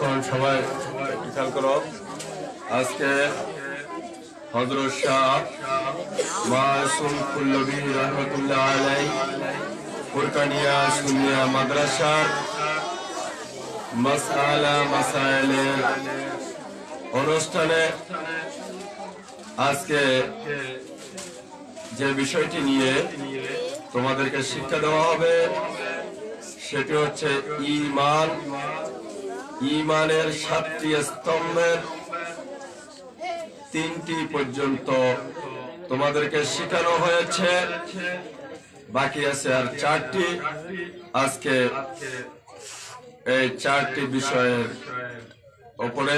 এখন সবাই খেয়াল করো, আজকে হযরত শাহ মাসুম কুল্লবী রহমাতুল্লাহ আলাইহি ফুরকানিয়া সুন্নিয়া মাদ্রাসার মাসআলা মাসাইলের অনুষ্ঠানে আজকে যে বিষয়টি নিয়ে তোমাদেরকে শিক্ষা দেওয়া হবে সেটি হচ্ছে ঈমান। ঈমানের 7টি স্তম্ভের 3টি পর্যন্ত তোমাদেরকে শেখানো হয়েছে, বাকি আছে আর 4টি। আজকে এই 4টি বিষয়ের উপরে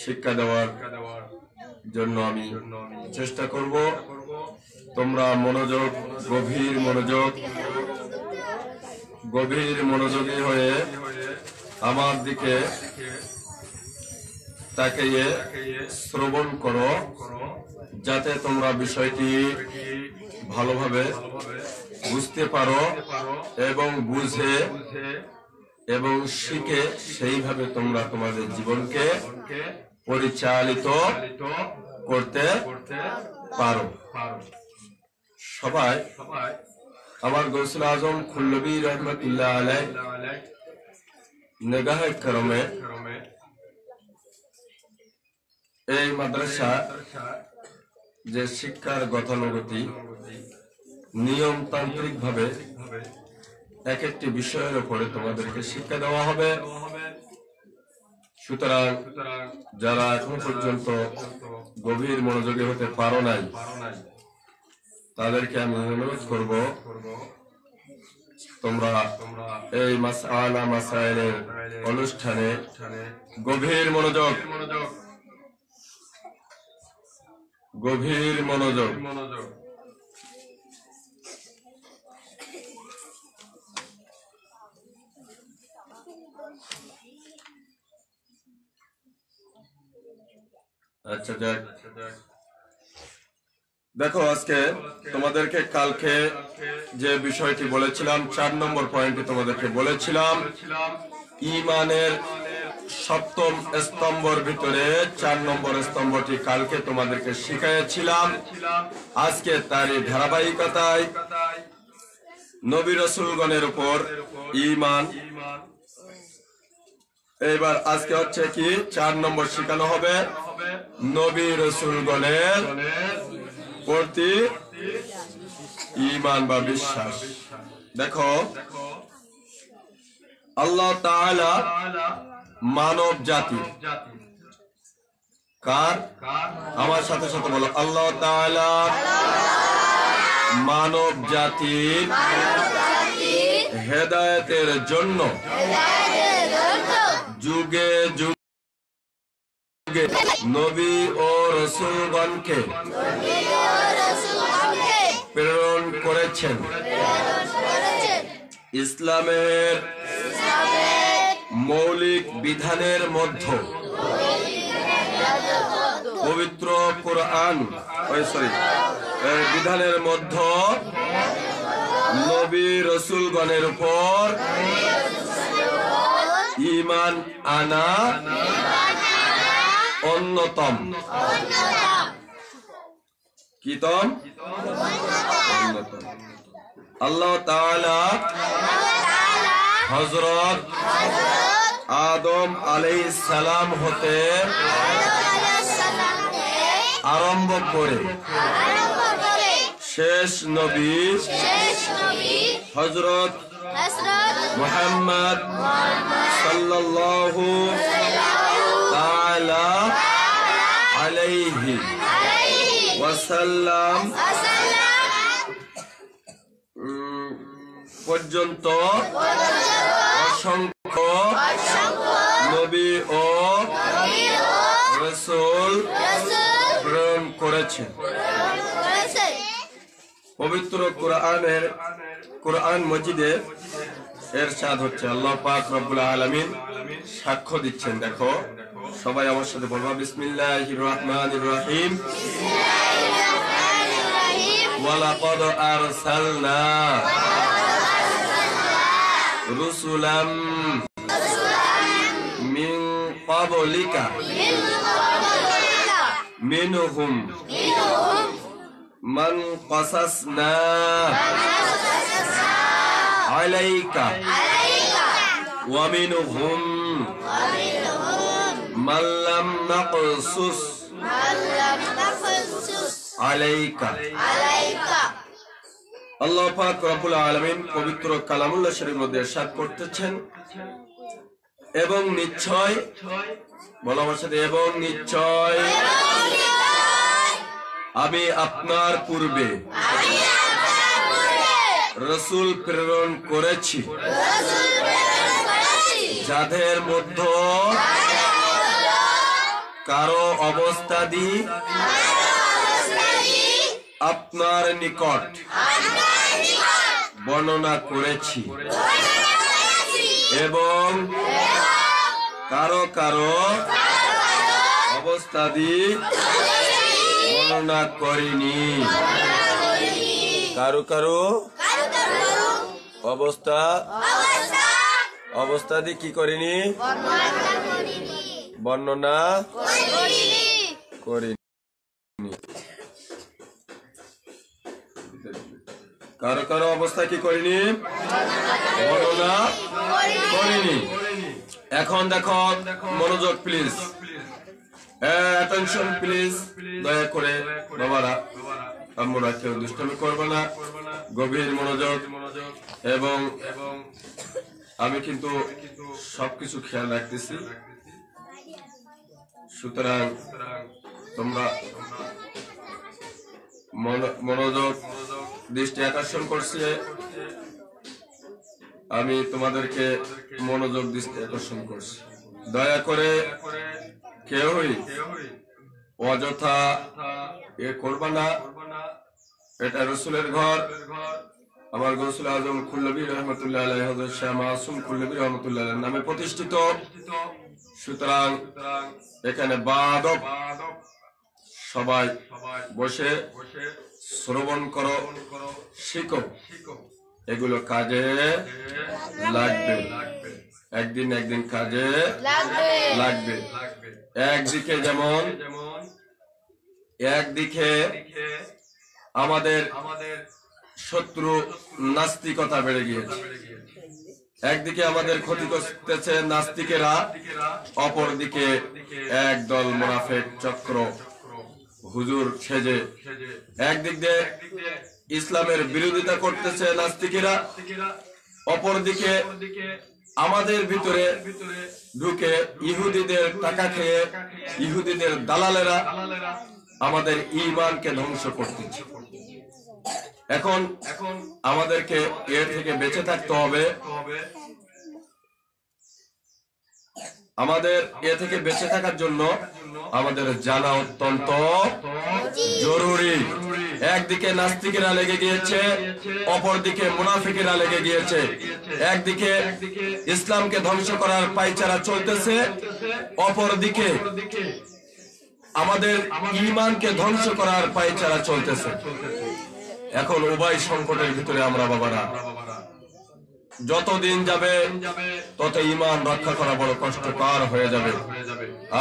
শিক্ষা দেওয়ার জন্য আমি চেষ্টা করব। তোমরা মনোযোগ, গভীর মনোযোগী হয়ে আমার দিকে তাকিয়ে শ্রবণ করো, যাতে তোমরা বিষয়টি ভালোভাবে বুঝতে পারো এবং বুঝে এবং শিখে সেইভাবে তোমরা তোমাদের জীবনকে পরিচালিত করতে পারো। সবাই আমার গৌসুল আজম খুল্লবী রহমাতুল্লাহ আলাইহি নিগাহে করমে এই মাদ্রাসা যে শিক্ষার গতানুগতি নিয়মতান্ত্রিক ভাবে এক একটি বিষয়ের উপরে তোমাদেরকে শিক্ষা দেওয়া হবে। সুতরাং যারা এখন পর্যন্ত গভীর মনোযোগী হতে পারো নাই, তাদেরকে আমি অনুরোধ করব তোমরা এই মাসআলা মাসাইলের অনুষ্ঠানে গভীর মনোযোগ। আচ্ছা যাক, দেখো আজকে তোমাদেরকে কালকে যে বিষয়টি বলেছিলাম, 4 নম্বর পয়েন্টে তোমাদেরকে বলেছিলাম ঈমানের 7ম স্তম্ভের ভিতরে 4 নম্বর স্তম্ভটি কালকে তোমাদেরকে শিখিয়েছিলাম। আজকে তারই ধারাবাহিকতায় নবী রাসূলগণের উপর ঈমান। এবার আজকে হচ্ছে কি 4 নম্বর শেখানো হবে নবী রাসূলগণের প্রতি ঈমান বা বিশ্বাস। দেখো আল্লাহ তাআলা মানব জাতি কার, আমার সাথে সাথে বলো, আল্লাহ তাআলা মানব জাতির হেদায়েতের জন্য যুগে যুগে নবী ও রাসূলগণকে প্রেরণ করেছেন। ইসলামের মৌলিক বিধানের মধ্যে পবিত্র কোরআন বিধানের মধ্যে নবী রাসূলগণের উপর ঈমান আনা অন্যতম। কিতম অন্যতম। আল্লাহ তাআলা হযরত আদম আলাইহিস সালাম হতে আরম্ভ করে শেষ নবী হযরত মুহাম্মদ সাল্লাল্লাহু তাআলা আলাইহি ওয়াসাল্লাম পর্যন্ত অসংখ্য নবী ও রাসূল প্রেরণ করেছেন। পবিত্র কোরআন মজিদে ইরশাদ হচ্ছে, আল্লাহ পাক রব্বুল আলামিন সাক্ষ্য দিচ্ছেন। দেখো সবাই আমার সাথে বলবা, বিসমিল্লাহির রহমানির রহিম। ওয়ালাকাদ আরসালনা রুসুলাম ক্বাবলিকা মিনহুম মান ক্বাসাসনা আলাইকা ওয়া মিনহুম মান লাম নাকসুস আলাইকা। আল্লাহ পাক রব্বুল আলামিন পবিত্র কালামুল্লাহ শরীফের মধ্যে ইরশাদ করতেছেন, এবং নিশ্চয়, বলো আমার সাথে, এবং নিশ্চয় আমি আপনার পূর্বে রাসূল প্রেরণ করেছি যাদের মধ্যে কারো অবস্থাদি আপনার নিকট বর্ণনা করেছি এবং কারো কারো অবস্থাদি বর্ণনা করিনি। কারো কারো অবস্থাদি কি করিনি? বর্ণনা করিনি। কারো কারো অবস্থা কি করিনি? বর্ণনা করিনি। এখন দেখো, মনোযোগ প্লিজ, অ্যাটেনশন প্লিজ, দয়া করে বাবারা, আমরা কেউ দুষ্টামি করবো না, গভীর মনোযোগ। এবং আমি কিন্তু সবকিছু খেয়াল রাখতেছি, সুতরাং তোমরা মনোযোগ দৃষ্টি আকর্ষণ করছি, আমি তোমাদেরকে মনোযোগ দৃষ্টি আকর্ষণ করছি। দয়া করে কেউই অযথা এ করবা না। এটা রাসূলের ঘর, আমার গৌসুল আজম খুল্লবী রহমতুল্লাহ আলাইহি, হযরত শাহ মাসুম খুল্লবী রহমতুল্লাহ আলাইহি নামে প্রতিষ্ঠিত। সুতরাং এখানে বাদব সবাই বসে শ্রবণ করো, শিখো, এগুলো কাজে লাগবে, একদিন একদিন কাজে লাগবে। একদিকে আমাদের শত্রু নাস্তিকতা বেড়ে গিয়েছে, একদিকে আমাদের ক্ষতি করতেছে নাস্তিকেরা, অপরদিকে একদল মুনাফিক চক্র হুজুর সেজে একদিক দিয়ে ইসলামের বিরোধিতা করতেছে নাস্তিকেরা, অপরদিকে আমাদের ভিতরে ঢুকে ইহুদিদের টাকা খেয়ে ইহুদিদের দালালেরা আমাদের ঈমানকে ধ্বংস করতেছে। এখন আমাদেরকে এর থেকে বেঁচে থাকতে হবে। আমাদের এ থেকে বেঁচে থাকার জন্য আমাদের জানা অত্যন্ত জরুরি। একদিকে নাস্তিকেরা লেগে গিয়েছে, অপরদিকে মুনাফিকেরা লেগে গিয়েছে। একদিকে ইসলামকে ধ্বংস করার পায়চারা চলতেছে, অপরদিকে আমাদের ঈমানকে ধ্বংস করার পায়চারা চলতেছে। এখন উভয় সংকটের ভিতরে আমরা বাবারা, যতদিন যাবে তত ঈমান রক্ষা করা বড় কষ্টকর হয়ে যাবে।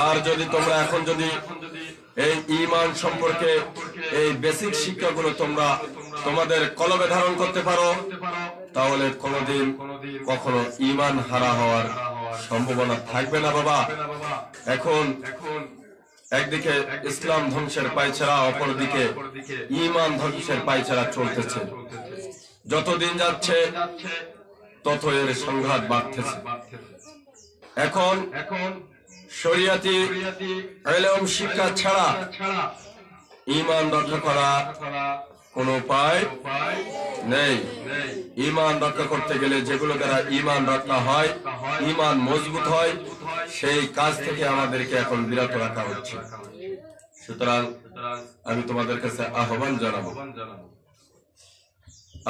আর যদি তোমরা এখন যদি এই ঈমান সম্পর্কে এই বেসিক শিক্ষাগুলো তোমরা তোমাদের কলবে ধারণ করতে পারো, তাহলে কোনোদিন কখনো ঈমান হারা হওয়ার সম্ভাবনা থাকবে না বাবা। এখন একদিকে ইসলাম ধ্বংসের পায়চারা, অপরদিকে ঈমান ধ্বংসের পায়চারা চলতেছে। যতদিন যাচ্ছে তত এর সংঘাত বাড়তেছে। এখন শরিয়াতি ইলম শিক্ষা ছাড়া ঈমান রক্ষা করা কোনো উপায় নেই। ঈমান রক্ষা করতে গেলে যেগুলো দ্বারা ঈমান রক্ষা হয়, ঈমান মজবুত হয়, সেই কাজ থেকে আমাদেরকে এখন বিরত রাখা হচ্ছে। সুতরাং আমি তোমাদের কাছে আহ্বান জানাবো,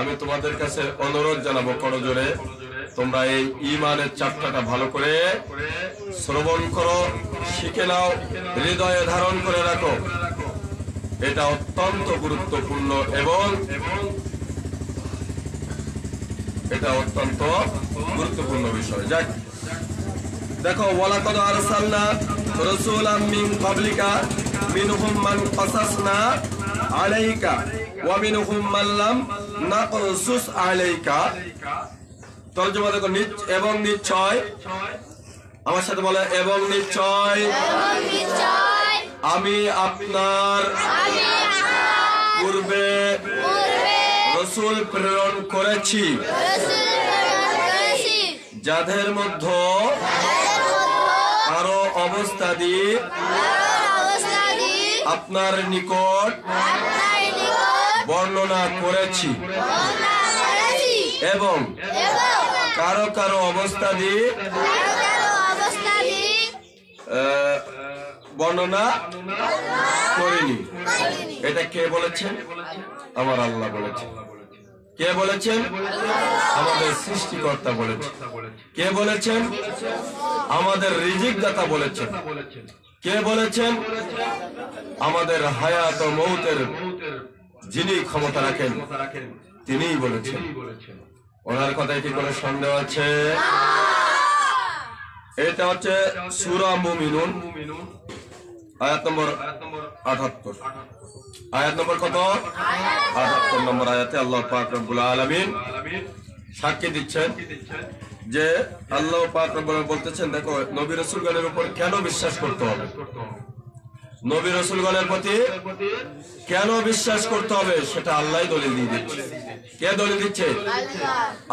আমি তোমাদের কাছে অনুরোধ জানাবো করজোরে, তোমরা এই ঈমানের চ্যাপ্টারটা ভালো করে শ্রবণ করো, শিখে নাও, হৃদয়ে ধারণ করে রাখো। এটা অত্যন্ত গুরুত্বপূর্ণ এবং এটা অত্যন্ত গুরুত্বপূর্ণ বিষয়। যাক, দেখো ওয়ালাকাদ আরসালনা রাসূলাম মিন ক্বাবলিকা মিনহুম মান কাসাসনা আলাইকা ওয়া মিনহুম মান লাম নাকসুস আলাইকা। তরজমা দেখো, এবং নিশ্চয়, আমার সাথে বলে, এবং নিশ্চয় আমি আপনার পূর্বে রাসূল প্রেরণ করেছি যাদের মধ্যে কারো অবস্থা দিয়ে আপনার নিকট বর্ণনা করেছি এবং কারো কারো অবস্থা দিয়ে বর্ণনা করিনি। এটা কে বলেছেন? আমার আল্লাহ বলেছেন। কে বলেছেন? আমাদের সৃষ্টিকর্তা বলেছেন। কে বলেছেন? আমাদের রিজিক দাতা বলেছেন। কে বলেছেন? আমাদের হায়াত ও মৌতের যিনি ক্ষমতা রাখেন তিনিই বলেছেন। ওনার কথায় কি কোনো সন্দেহ আছে? এটা হচ্ছে সূরা মুমিনুন আয়াত নম্বর ৭৮। আয়াত নম্বর কত? ৭৮ নম্বর আয়াতে আল্লাহ পাক রব্বুল আলামিন সাক্ষী দিচ্ছেন যে আল্লাহ পাক রব্বুল আলামিন বলতেছেন, দেখো নবী রাসূলগণের উপর কেন বিশ্বাস করতে হবে, নবী রাসূলগণের প্রতি কেন বিশ্বাস করতে হবে সেটা আল্লাহই দলিল দিয়ে দিচ্ছে। কে দলিল দিচ্ছে?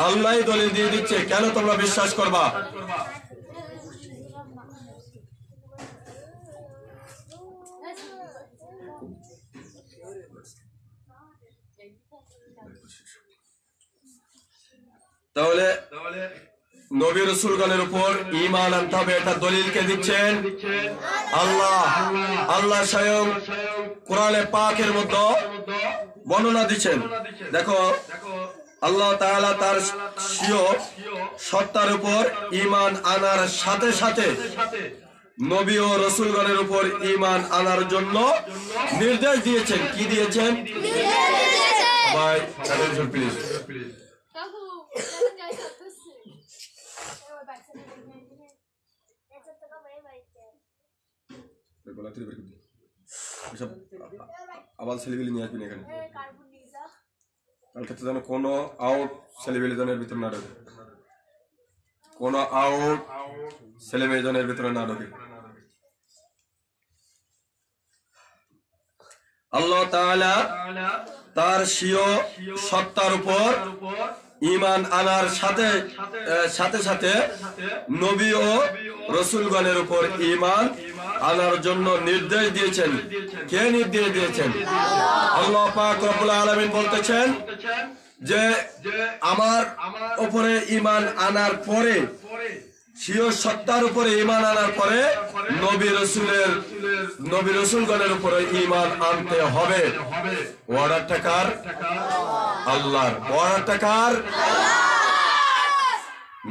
আল্লাহই দলিল দিয়ে দিচ্ছে। কেন তোমরা বিশ্বাস করবা? তাহলে নবী রাসূলগণের উপর ঈমান আনতে হবে, এটা দলিল কে দিচ্ছেন? আল্লাহ। আল্লাহ স্বয়ং কোরআনে পাকের মধ্যে বর্ণনা দিচ্ছেন। দেখো আল্লাহ তাআলা তার স্বীয় সত্তার উপর ঈমান আনার সাথে সাথে নবী ও রাসূলগণের উপর ঈমান আনার জন্য নির্দেশ দিয়েছেন। কি দিয়েছেন? ভাই অ্যাটেনশন প্লিজ। আবার ছেলেগুলি নিয়ে আসবেন এখানে, কালকে যেন কোনো আউট ছেলেমেয়েজনের ভিতরে না ঢোকে, কোনো আউট ছেলেমেয়েজনের ভিতরে না ঢোকে। আল্লাহ তাআলা তার স্বীয় সত্তার উপর ঈমান আনার সাথে সাথে নবী ও রাসূলগণের উপর ঈমান আনার জন্য নির্দেশ দিয়েছেন। কে নির্দেশ দিয়েছেন? আল্লাহ পাক রব্বুল আলামিন বলতেছেন যে আমার উপরে ঈমান আনার পরে, স্বীয় সত্তার উপরে ঈমান আনার পরে নবী রাসূলগণের উপরে ঈমান আনতে হবে। অর্ডারটা কার? আল্লাহর। অর্ডারটা কার?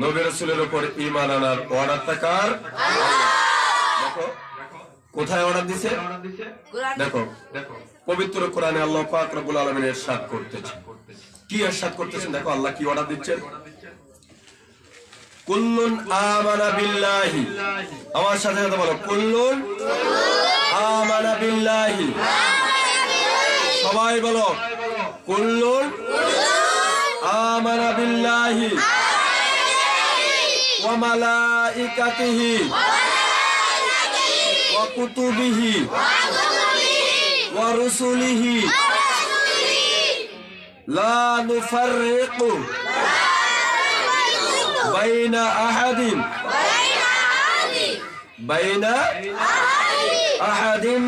নবী রাসূলের উপর ঈমান আনার অর্ডারটা কার? দেখো কোথায় অর্ডার দিছে, দেখো পবিত্র কোরআনে আল্লাহ পাক রব্বুল আলামিন ইরশাদ করতেছেন। কি ইরশাদ করতেছেন? দেখো আল্লাহ কি অর্ডার দিচ্ছেন। কুল্লুন আমানা বিল্লাহি, আমার সাথে সাথে বলো, কুল্লুন আমানা বিল্লাহি। সবাই বলো, কুল্লুন আমানা বিল্লাহি ওয়া মালাইকাতিহি ওয়া কুতুবিহি ওয়া রুসুলিহি লা নুফাররিকু বাইনা আহাদিন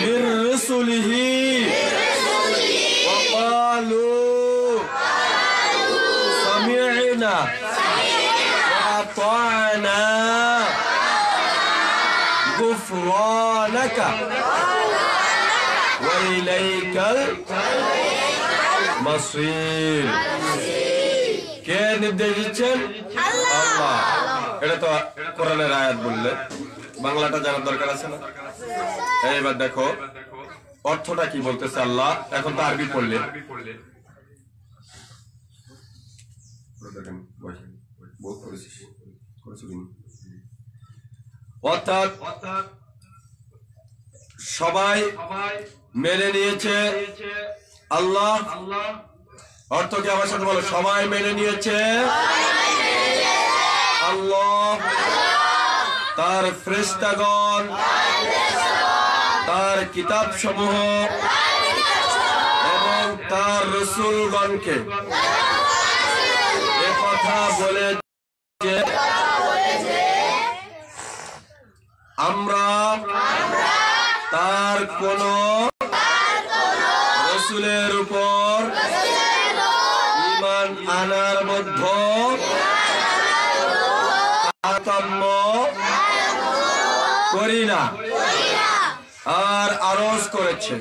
মির রুসুলিহি ওয়া ক্বালু সামি'না ওয়া আতা'না গুফরানাকা ওয়া ইলাইকাল মাসির। কে নির্দেশ দিচ্ছেন? আল্লাহ। এটা তো কোরআনের আয়াত বললে বাংলাটা জানার দরকার আছে না? এইবার দেখো অর্থটা কি বলতেছে আল্লাহ। এখন তো আরবি পড়লে, অর্থাৎ সবাই মেনে নিয়েছে আল্লাহ। অর্থ কি আমার সাথে বলো? সবাই মেনে নিয়েছে আল্লাহ, তার ফেরেশতাগণ, তার কিতাব সমূহ এবং তার রাসূলগণকে এ কথা বলে যে আমরা তার কোন রাসূলের উপর ঈমান আনার মধ্যে তারতম্য করি না। আর আরজ করেছে,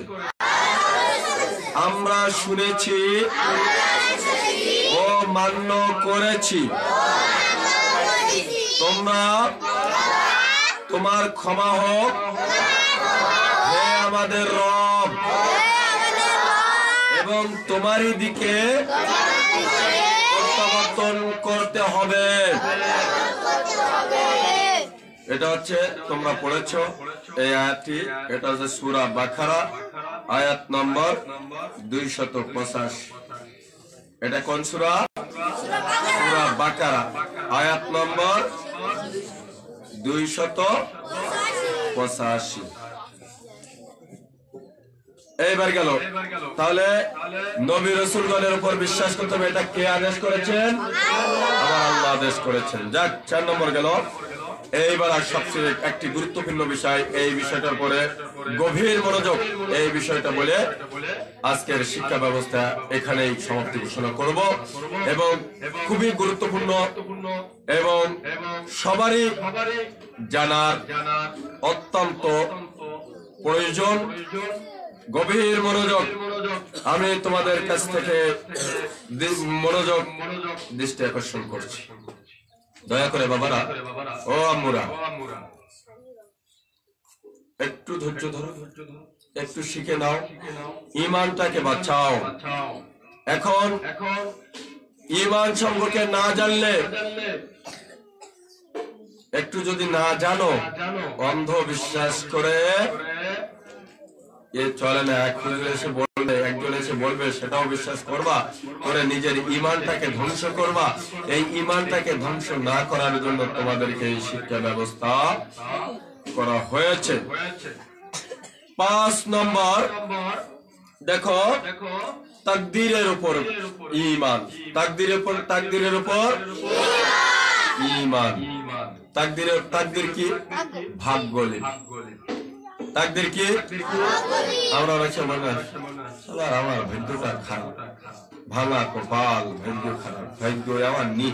আমরা শুনেছি ও মান্য করেছি, তোমরা তোমার ক্ষমা হোক হে আমাদের রব, এবং তোমারই দিকে প্রত্যাবর্তন করতে হবে। এটা হচ্ছে তোমরা পড়েছো এই আয়াতটি, এটা হচ্ছে সূরা বাকারা আয়াত নম্বর 285। এটা কোন সূরা? সূরা বাকারা আয়াত নম্বর 285। এইবার গেল, তাহলে নবী রাসূলগণের উপর বিশ্বাস করতে হবে। এটা কে আদেশ করেছেন? আমার আল্লাহ আদেশ করেছেন। যাক, 4 নম্বর গেল। এইবার আর সবচেয়ে একটি গুরুত্বপূর্ণ বিষয়, এই বিষয়টার পরে গভীর মনোযোগ, এই বিষয়টা বলে আজকের শিক্ষা ব্যবস্থা এখানেই সমাপ্তি ঘোষণা করব। এবং খুবই গুরুত্বপূর্ণ এবং সবারই জানার অত্যন্ত প্রয়োজন, গভীর মনোযোগ আমি তোমাদের কাছ থেকে মনোযোগ দৃষ্টি আকর্ষণ করছি। দয়া করে বাবারা ও আম্মুরা একটু ধৈর্য ধরো, একটু শিখে নাও, ঈমানটাকে বাঁচাও। এখন ঈমান সম্পর্কে না জানলে, একটু যদি না জানো, অন্ধ বিশ্বাস করে এ চলে না। একজন এসে বলবে সেটাও বিশ্বাস করবা, করে নিজের ঈমানটাকে ধ্বংস করবা। এই ঈমানটাকে ধ্বংস না করার জন্য তোমাদেরকে এই শিক্ষা ব্যবস্থা করা হয়েছে। 5 নম্বর দেখো, তাকদীরের উপর ঈমান। তাকদীরের উপর ঈমান। তাকদীর কি? ভাগ্য। তাকদীর কি? আমরা অনেক মনে আমার ভাগ্যটা খারাপ, ভাঙা কপাল, ভাগ্য খারাপ, ভাগ্য আমার নি,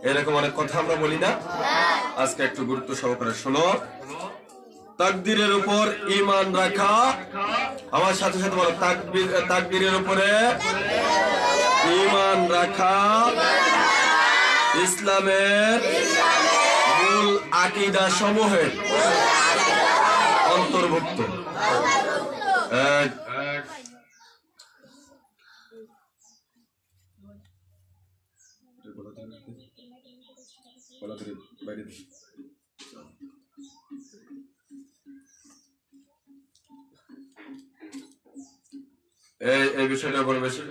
এরকম অনেক কথা আমরা বলি না? আজকে একটু গুরুত্ব সহকারে শোনো। তাকদীরের উপর ঈমান রাখা, আমার সাথে সাথে বলো, তাকদীরের উপরে ঈমান রাখা ইসলামের মূল আকীদা সমূহের অন্তর্ভুক্ত। এই বিষয়টা বলে বেশি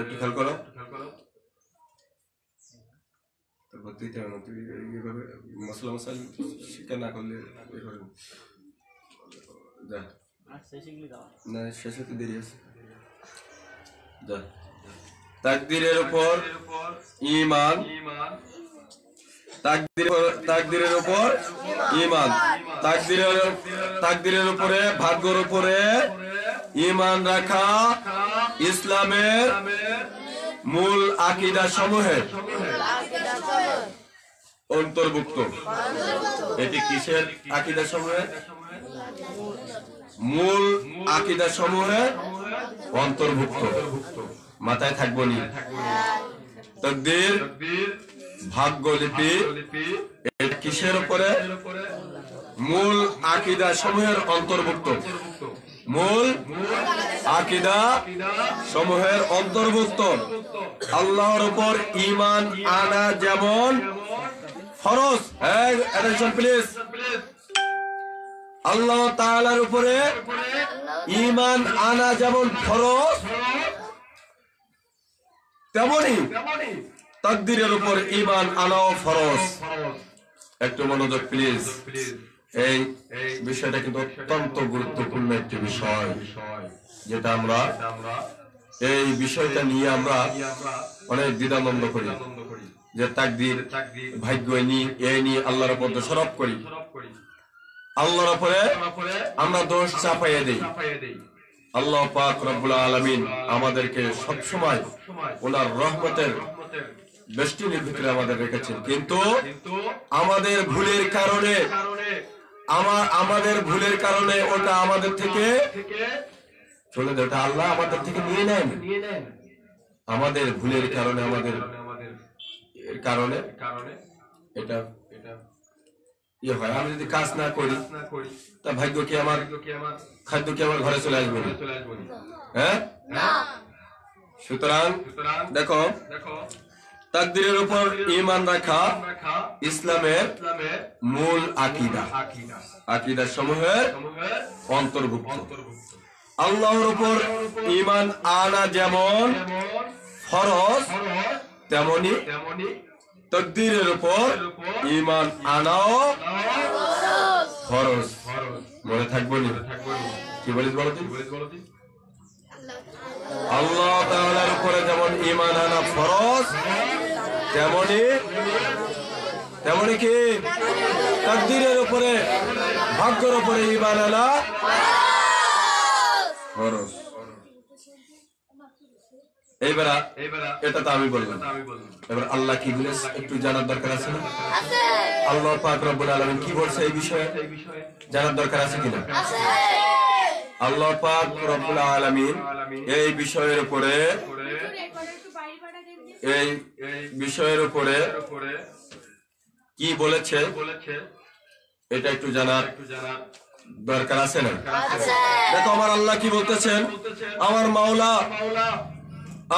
একটু খেয়াল করো। মশলা মশাল শিক্ষা না করলে শেষে তো দেরি আছে। তাকদীরের উপর ঈমান, তাকদীরের উপর ঈমান, তাকদীরের উপরে, ভাগ্যের উপরে ঈমান রাখা ইসলামের মূল আকীদা সমূহের অন্তর্ভুক্ত। এটি কিসের আকীদা সমূহের? মূল আকীদা সমূহের অন্তর্ভুক্ত। মাথায় থাকবো নি? তাকদীর, ভাগ্যলিপি, এটা কিসের উপরে? মূল আকীদা সমূহের অন্তর্ভুক্ত। মূল আকীদা সমূহের অন্তর্ভুক্ত। আল্লাহর উপর ঈমান আনা যেমন ফরজ। Attention please. আল্লাহ তাআলার উপরে ঈমান আনা যেমন ফরজ, তেমনি তাকদীরের উপর ঈমান আনাও ফরজ। একটু মনোযোগ প্লিজ। এই বিষয়টা কিন্তু অত্যন্ত গুরুত্বপূর্ণ একটি বিষয়, যেটা আমরা এই বিষয়টা নিয়ে আমরা অনেক দ্বিধাদ্বন্দ্ব করি, যে তাকদীর, ভাগ্য এই নিয়ে আল্লাহর উপর দোষারোপ করি, আল্লাহর উপরে আমরা দোষ চাপাইয়ে দেই। আল্লাহ পাক রব্বুল আলামিন আমাদেরকে সবসময় ওনার রহমতের বেষ্টনীর ভিতরে আমাদের রেখেছেন, কিন্তু আমাদের ভুলের কারণে ওটা আমাদের থেকে চলে যায়, ওটা আল্লাহ আমাদের থেকে নিয়ে নেন। আমাদের ভুলের কারণে, আমাদের কারণে এটা ইয়ে হয়। আমি যদি কাজ না করি, তা ভাগ্য কি আমার, খাদ্য কি আমার ঘরে চলে আসবে? হ্যাঁ। সুতরাং দেখো, তাকদীরের উপর ঈমান রাখা ইসলামের মূল আকীদা সমূহের অন্তর্ভুক্ত। আল্লাহর উপর ঈমান আনা যেমন ফরজ, তেমনি তাকদীরের উপর ঈমান আনাও ফরজ। মনে থাকবে না? কি বলিস বলো তুই? আল্লাহ তাআলার উপরে যেমন ঈমান আনা ফরজ, তেমনি কি তাকদীরের উপরে, ভাগ্যের উপরে ঈমান আনা ফরজ। এইবার এটা তো আমি বললাম, এবার আল্লাহ কি বলেছে একটু জানার দরকার আছে না? আল্লাহ পাক রব্বুল আলামিন কি বলছে এই বিষয়ে জানার দরকার আছে কিনা? আল্লাহ পাক রব্বুল আলামিন এই বিষয়ের উপরে কি বলেছে এটা একটু জানার দরকার আছে না? দেখো আমার আল্লাহ কি বলতেছেন, আমার মাওলা,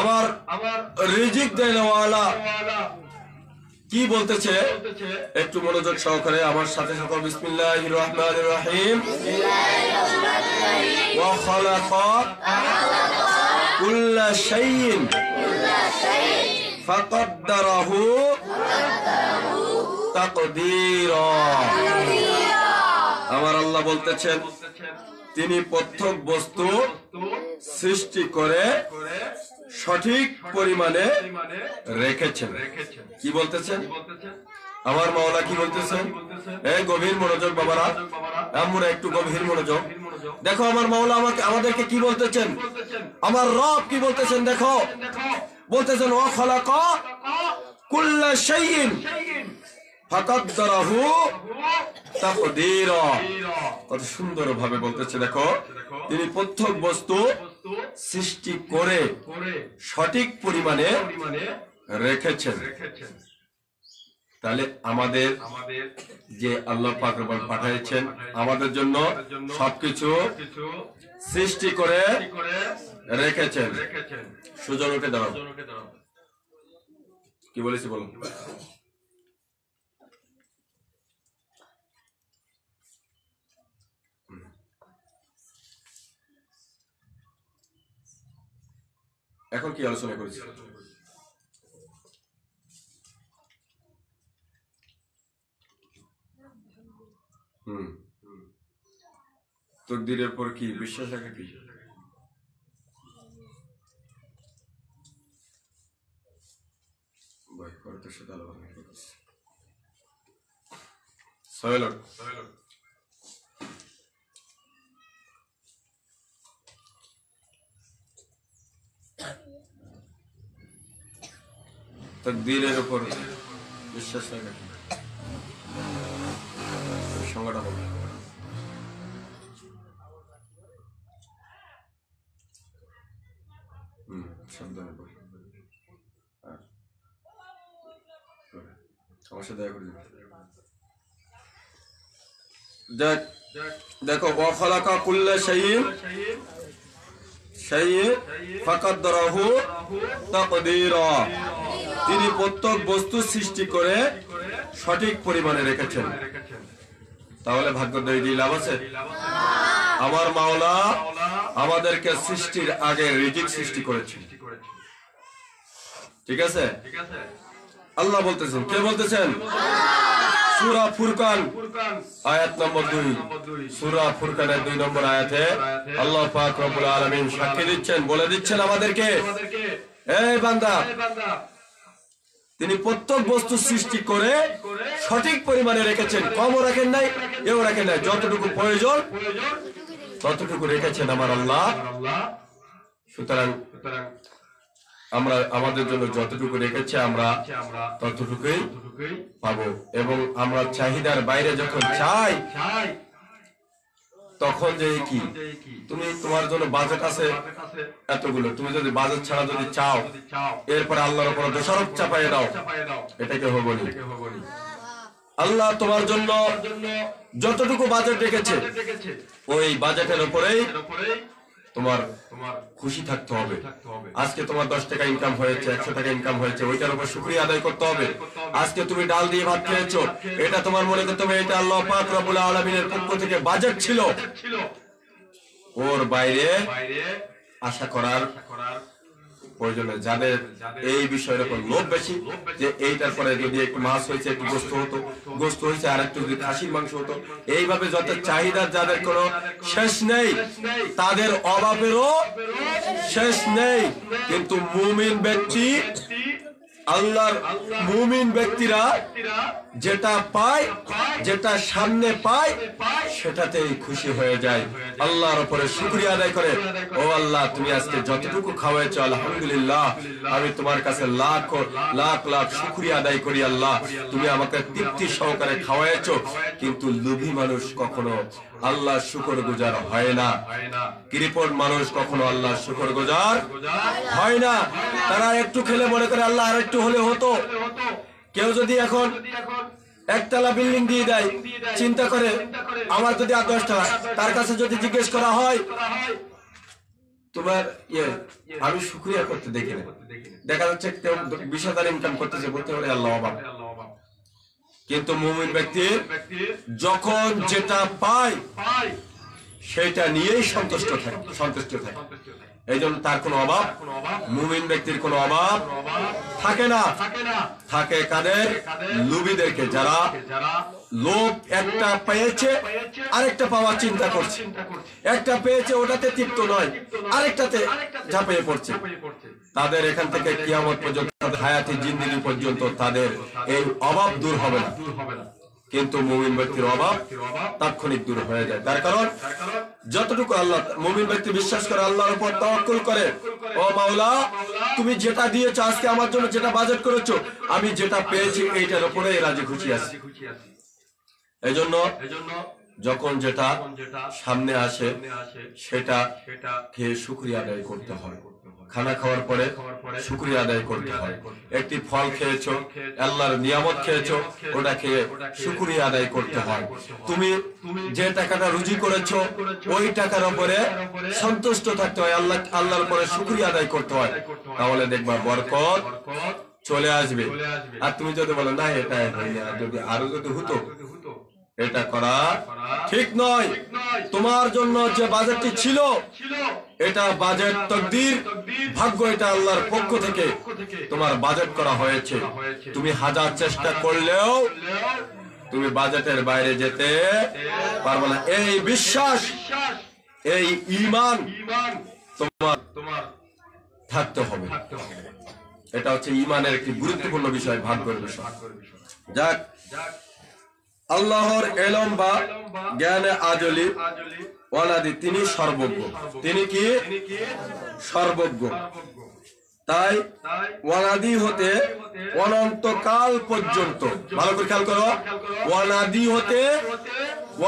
আমার রিজিক দেওয়ালা কি বলতেছে একটু মনোযোগ সহকারে আমার সাথে সাথে। বিসমিল্লাহির রহমানির রহিম। ওয়া খালাকা কুল্লা শাইইন ফাকাদ্দারাহু তাকদীরা। আমার আল্লাহ বলতেছেন, তিনি প্রত্যেক বস্তু সৃষ্টি করে সঠিক পরিমাণে রেখেছেন। কি বলতেছেন আমার মাওলা? কি বলতেছেন? এই গভীর মনোযোগ বাবারা, আমরা একটু গভীর মনোযোগ। দেখো আমার মাওলা আমাদেরকে কি বলতেছেন, আমার রব কি বলতেছেন। দেখো বলতেছেন, ওয়া খালাকা কুল্লা শাইইন ফাকাদ্দারাহু তাকদীরা। কত সুন্দর ভাবে বলতেছে। দেখো তিনি প্রত্যেক বস্তু সৃষ্টি করে সঠিক পরিমাণে রেখেছেন। তাহলে আমাদের যে আল্লাহ পাক রব্বুল পাঠিয়েছেন আমাদের জন্য সবকিছু সৃষ্টি করে রেখেছেন। সুজনকে দাও, কি বলেছি বলো? এখন কি আলোচনা করেছি? তাকদীরের পর কি বিশ্বাস রাখা কি? ভাই করতে সাথে আলোচনা করেছি। সয়লক তাকদীরের উপর বিশ্বাস রাখা কি? সংজ্ঞাটা বলো। সাবধানে বল, সমস্যা দয়া করে। দেখো, ওয়া খালাকা কুল্লা শাইইন ফাকাদ্দারাহু তাকদীরা। তিনি প্রত্যেক বস্তু সৃষ্টি করে সঠিক পরিমাণে রেখেছেন, তাহলে ভাগ্যোদয় দিয়ে লাভ আছে? আমার মাওলা আমাদেরকে সৃষ্টির আগে রিজিক সৃষ্টি করেছেন, ঠিক আছে? আল্লাহ বলতেছেন, কে বলতেছেন? সূরা ফুরকান আয়াত নম্বর 2, সূরা ফুরকানের 2 নম্বর আয়াতে আল্লাহ পাক রব্বুল আলামিন সাক্ষী দিচ্ছেন, বলে দিচ্ছেন আমাদেরকে, এই বান্দা, তিনি প্রত্যেক বস্তু সৃষ্টি করে সঠিক পরিমাণে রেখেছেন, কমও রাখেন নাই, এও রাখেন নাই, যতটুকু প্রয়োজন ততটুকু রেখেছেন আমার আল্লাহ। সুতরাং আমরা আমাদের জন্য যতটুকু রেখেছে আমরা ততটুকুই পাবো, এবং আমরা চাহিদার বাইরে যখন চাই তখন যে কি, তুমি তোমার জন্য বাজেট আছে এতগুলো, তুমি যদি বাজেট ছাড়া যদি চাও এরপরে আল্লাহর উপর দোষারোপ চাপাইয়ে দাও, এটাকে হবে না। আল্লাহ তোমার জন্য যতটুকু বাজেট রেখেছে ওই বাজেটের উপরেই তোমার খুশি থাকতে হবে। আজকে তোমার 10 টাকা ইনকাম হয়েছে, 100 টাকা ইনকাম হয়েছে, ওইটার উপর শুকরিয়া আদায় করতে হবে। আজকে তুমি ডাল দিয়ে ভাত খেয়েছো, এটা তোমার মনে করতে হবে এটা আল্লাহ পাক রব্বুল আলামিনের পক্ষ থেকে বাজেট ছিল, ওর বাইরে আশা করার প্রয়োজনে যাদের এই বিষয়ের উপর লোভ বেশি, যে এইটার পরে যদি একটু মাছ হয়েছে, একটু গোস্ত হয়েছে, আর একটু যদি খাসির মাংস হতো, এইভাবে যত চাহিদা যাদের কোনো শেষ নেই, তাদের অভাবেরও শেষ নেই। কিন্তু মুমিন ব্যক্তি, আল্লাহর মুমিন ব্যক্তিরা যেটা পায়, যেটা সামনে পায়, সেটাতেই খুশি হয়ে যায়, আল্লাহর উপরে শুকরিয়া আদায় করে, ও আল্লাহ তুমি আজকে যতটুকু খাওয়াইছো আলহামদুলিল্লাহ, আমি তোমার কাছে লাখ লাখ লাখ শুকরিয়া আদায় করি। আল্লাহ তুমি আমাকে তৃপ্তি সহকারে খাওয়াইছো। কিন্তু লোভী মানুষ কখনো আল্লাহর শুকরগুজার হয় না, কৃপণ মানুষ কখনো আল্লাহর শুকরগুজার হয় না। তারা একটু খেলে মনে করে আল্লাহ আর একটু হলে হতো। কেউ যদি এখন একতলা বিল্ডিং দিয়ে দেয়, চিন্তা করে আমার যদি আর 10 টাকা, তার কাছে যদি জিজ্ঞেস করা হয় তোমার আমি শুকরিয়া করতে দেখি না, দেখা যাচ্ছে কেউ 20,000 ইনকাম করতেছে, বলতে পারে আল্লাহ অভাব। কিন্তু মুমিন ব্যক্তি যখন যেটা পায় সেটা নিয়েই সন্তুষ্ট থাকে, এই জন্য তার কোনো অভাব, মুমিন ব্যক্তির কোনো অভাব থাকে না। থাকে কাদের? লোভীদেরকে, যারা লোভ একটা পেয়েছে আরেকটা পাওয়ার চিন্তা করছে, একটা পেয়েছে ওটাতে তৃপ্ত নয়, আরেকটাতে ঝাঁপিয়ে পড়ছে। তাদের এখান থেকে কিয়ামত পর্যন্ত, হায়াতি জিন্দেগি পর্যন্ত তাদের এই অভাব দূর হবে না। কিন্তু মুমিন ব্যক্তির অভাব তাৎক্ষণিক দূর হয়ে যায়। তার কারণ যতটুকু আল্লাহ, মুমিন ব্যক্তি বিশ্বাস করে, আল্লাহর উপর তাওয়াক্কুল করে, ও মাওলা তুমি যেটা দিয়েছো আজকে আমার জন্য, যেটা বাজেট করেছো, আমি যেটা পেয়েছি এইটার উপরে রাজি খুশি আছি। এজন্য যখন যেটা সামনে আসে সেটা খেয়ে শুকরিয়া আদায় করতে হয়। খানা খাওয়ার পরে শুকরিয়া আদায় করতে হয়। একটি ফল খেয়েছো, আল্লাহর নিয়ামত খেয়েছো, ওটা খেয়ে শুকরিয়া আদায় করতে হয়। তুমি যে টাকাটা রুজি করেছো ওই টাকার উপরে সন্তুষ্ট থাকতে হয়, আল্লাহর উপরে শুকরিয়া আদায় করতে হয়, তাহলে দেখবা বরকত চলে আসবে। আর তুমি যদি বলো না এটা যদি আরো যদি হতো, এটা করা ঠিক নয়। তোমার জন্য যে বাজেটটি ছিল এটা বাজেট তকদির, ভাগ্য, এটা আল্লাহর পক্ষ থেকে তোমার বাজেট করা হয়েছে। তুমি হাজার চেষ্টা করলেও তুমি বাজেটের বাইরে যেতে পারবে না। এই বিশ্বাস, এই ঈমান তোমার থাকতে হবে। এটা হচ্ছে ঈমানের একটি গুরুত্বপূর্ণ বিষয়, ভাগ্যের বিষয়। যাক, আল্লাহর ইলম বা জ্ঞানে আজলি ওয়ালাদি, তিনি সর্বজ্ঞ। তিনি কি? সর্বজ্ঞ। তাই ওয়ালাদি হতে অনন্তকাল পর্যন্ত, ভালো করে খেয়াল করো, ওয়ালাদি হতে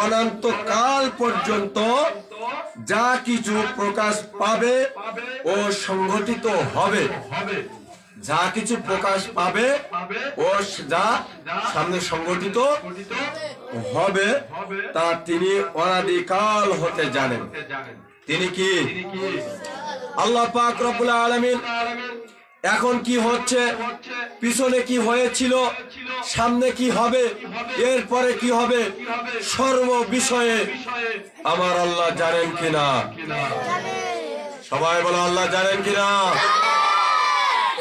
অনন্তকাল পর্যন্ত যা কিছু প্রকাশ পাবে ও সংঘটিত হবে, যা কিছু প্রকাশ পাবে ও যা সামনে সংগঠিত হবে, তা তিনি অনাদিকাল হতে জানেন। তিনি কি? আল্লাহ পাক রব্বুল আলামিন এখন কি হচ্ছে, পিছনে কি হয়েছিল, সামনে কি হবে, এরপরে কি হবে, সর্ব বিষয়ে আমার আল্লাহ জানেন কিনা? সবাই বলো আল্লাহ জানেন কিনা?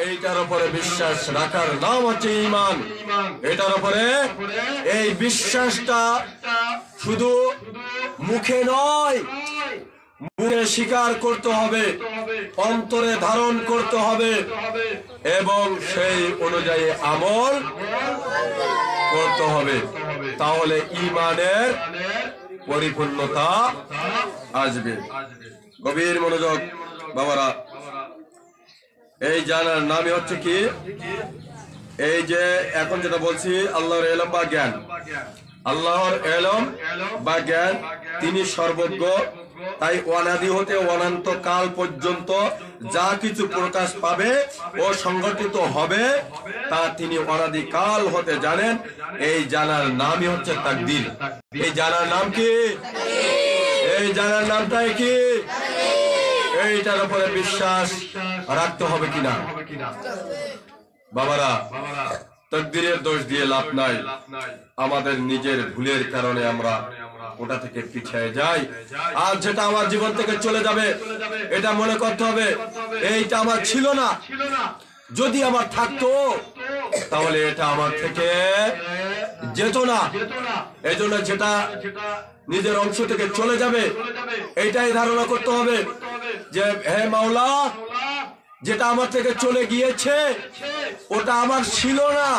এইটার উপরে বিশ্বাস রাখার নাম হচ্ছে ঈমান। এটার উপরে এই বিশ্বাসটা শুধু মুখে নয়, মুখে স্বীকার করতে হবে, অন্তরে ধারণ করতে হবে এবং সেই অনুযায়ী আমল করতে হবে। তাহলে ঈমানের পরিপূর্ণতা আসবে। গভীর মনোযোগ বাবারা, এই জানার নামই হচ্ছে কি, এই যে এখন যেটা বলছি আল্লাহর ইলম বা জ্ঞান। আল্লাহর ইলম বা জ্ঞান, তিনি সর্বজ্ঞ। তাই অনাদি হতে অনন্ত কাল পর্যন্ত যা কিছু প্রকাশ পাবে ও সংগঠিত হবে তা তিনি অনাদি কাল হতে জানেন। এই জানার নামই হচ্ছে তাকদীর। এই জানার নাম কি? এই জানার নামটাই কি? এইটার উপরে বিশ্বাস রাখতে হবে কিনা বাবারা? তাকদীরের দোষ দিয়ে লাভ নাই। আমাদের নিজের ভুলের কারণে আমরা ওটা থেকে পিছিয়ে যাই। আর যেটা আমার জীবন থেকে চলে যাবে এটা মনে করতে হবে এইটা আমার ছিল না, যদি আমার থাকতো তাহলে এটা আমার থেকে যেত না। এই জন্য যেটা নিজের অংশ থেকে চলে যাবে এইটাই ধারণা করতে হবে যে হে মাওলা, যেটা আমার থেকে চলে গিয়েছে ওটা আমার ছিল না,